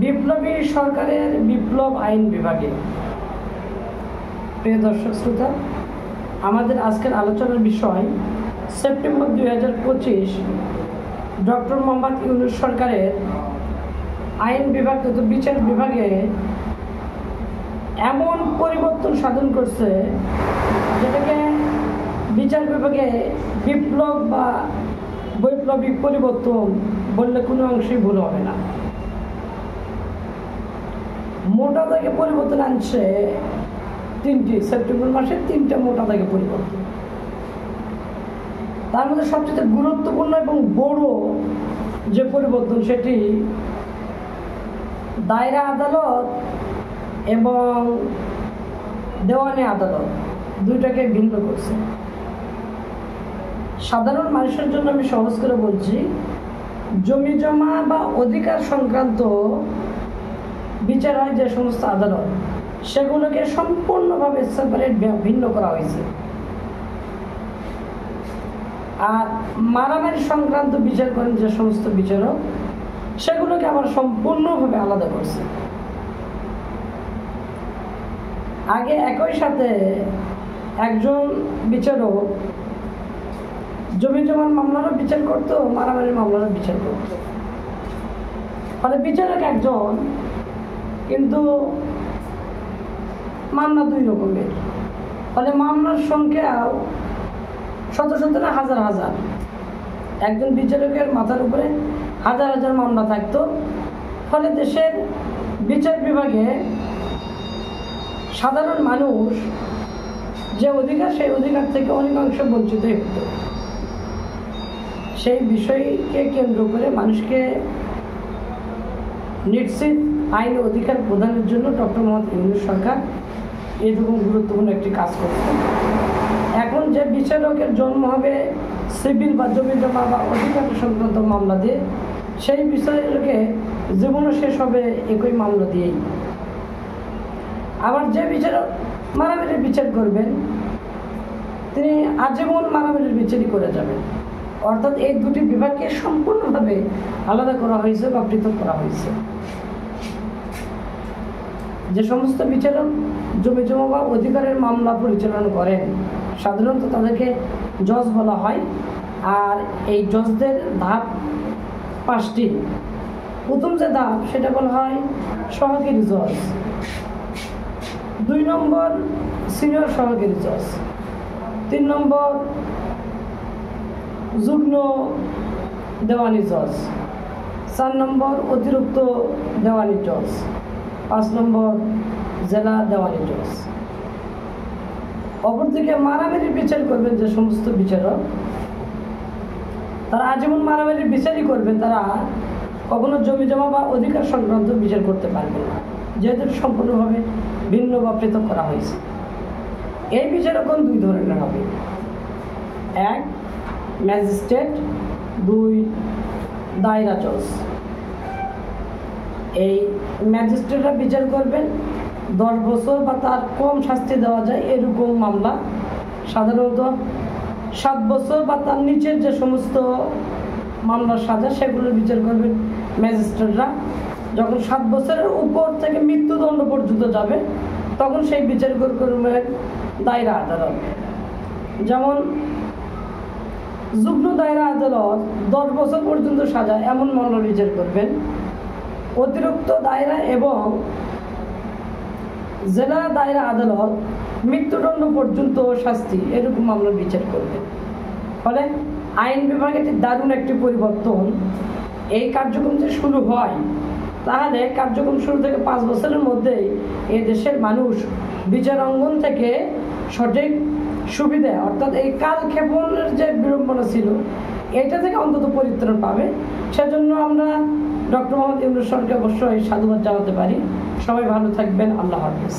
বিপ্লবী সরকারের বিপ্লব আইন বিভাগে। প্রিয় দর্শক শ্রোতা, আমাদের আজকের আলোচনার বিষয় সেপ্টেম্বর 2025 ডক্টর মোহাম্মদ ইউনূস সরকারের আইন বিভাগ তথা বিচার বিভাগে এমন পরিবর্তন সাধন করছে যেটাকে বিচার বিভাগে বিপ্লব বা বৈপ্লবিক পরিবর্তন বললে কোনো অংশেই ভুল হবে না। মোটা দাগে পরিবর্তন আনছে সেপ্টেম্বর মাসে 3টা মোটা দাগে পরিবর্তন। তার মধ্যে সবচেয়ে গুরুত্বপূর্ণ এবং বড় যে পরিবর্তন সেটি দায়রা আদালত এবং দেওয়ানি আদালত দুইটাকে ভিন্ন করছে। সাধারণ মানুষের জন্য আমি সহজ করে বলছি, জমি জমা বা অধিকার সংক্রান্ত বিচার হয় যে সমস্ত আদালত, সেগুলোকে সম্পূর্ণভাবে সেপারেট ভিন্ন করা হয়েছে। আর মারামারি সংক্রান্ত বিচার করেন যে সমস্ত বিচারক, সেগুলোকে আবার সম্পূর্ণভাবে আলাদা করছে। আগে একই সাথে একজন বিচারক জমি জমার মামলারও বিচার করতো, মারামারির মামলারও বিচার করতো। ফলে বিচারক একজন, কিন্তু মামলা দুই রকমের। ফলে মামলার সংখ্যাও শত শত না হাজার হাজার। একজন বিচারকের মাথার উপরে হাজার হাজার মামলা থাকতো। ফলে দেশের বিচার বিভাগে সাধারণ মানুষ যে অধিকার, সেই অধিকার থেকে অনেকাংশ বঞ্চিত হতো। সেই বিষয়কে কেন্দ্র করে মানুষকে নিশ্চিত আইন অধিকার প্রদানের জন্য ডক্টর মোহাম্মদ ইউনূস সরকার এরকম গুরুত্বপূর্ণ একটি কাজ করছে। এখন যে বিচারকের জন্ম হবে সিভিল বা জমি জমা বা অধিকার সংক্রান্ত মামলা দিয়ে, সেই বিচারকে জীবনও শেষ হবে একই মামলা দিয়েই। আবার যে বিচারক মারামারির বিচার করবেন, তিনি আজীবন মারামারির বিচারই করে যাবেন। অর্থাৎ এই দুটি বিভাগকে সম্পূর্ণভাবে আলাদা করা হয়েছে বা পৃথক করা হয়েছে। যে সমস্ত বিচারক জমি জমা বা অধিকারের মামলা পরিচালনা করেন, সাধারণত তাদেরকে জজ বলা হয়। আর এই জজদের ধাপ 5টি। প্রথম যে ধাপ সেটা বলা হয় সহকারী জজ, 2 নম্বর সিনিয়র সহকারী জজ, 3 নম্বর যুগ্ম দেওয়ানি জজ, 4 নম্বর অতিরিক্ত দেওয়ানি জজ, 5 নম্বর জেলা দেওয়ানি জজ। অপরদিকে মারামারির বিচার করবেন যে সমস্ত বিচারক, তারা আজীবন মারামারির বিচারই করবেন। তারা কখনো জমি জমা বা অধিকার সংক্রান্ত বিচার করতে পারবেন না, যেহেতু সম্পূর্ণভাবে ভিন্ন বা পৃথক করা হয়েছে। এই বিচারকগণ 2 ধরনের হবে। 1 ম্যাজিস্ট্রেট, 2 দায়রা জজ। এই ম্যাজিস্ট্রেটরা বিচার করবেন 10 বছর বা তার কম শাস্তি দেওয়া যায় এরকম মামলা। সাধারণত 7 বছর বা তার নিচের যে সমস্ত মামলার সাজা, সেগুলোর বিচার করবেন ম্যাজিস্ট্রেটরা। যখন 7 বছরের উপর থেকে মৃত্যুদণ্ড পর্যন্ত যাবে, তখন সেই বিচার করবেন দায়রা আদালত। যেমন যুগ্ম দায়রা আদালত 10 বছর পর্যন্ত সাজা এমন মামলা বিচার করবেন। অতিরিক্ত দায়রা এবং জেলা দায়রা আদালত মৃত্যুদণ্ড পর্যন্ত শাস্তি এরকম মামলা বিচার করবেন। ফলে আইন বিভাগে দারুণ একটি পরিবর্তন। এই কার্যক্রম যে শুরু হয়, তাহলে কার্যক্রম শুরু থেকে 5 বছরের মধ্যেই এই দেশের মানুষ বিচার অঙ্গন থেকে সঠিক সুবিধা, অর্থাৎ এই কালক্ষেপণের যে বিড়ম্বনা ছিল, এটা থেকে অন্তত পরিত্রাণ পাবে। সেজন্য আমরা ডক্টর মোহাম্মদ ইউনূস সরকারকে অবশ্যই সাধুবাদ জানাতে পারি। সবাই ভালো থাকবেন। আল্লাহ হাফেজ।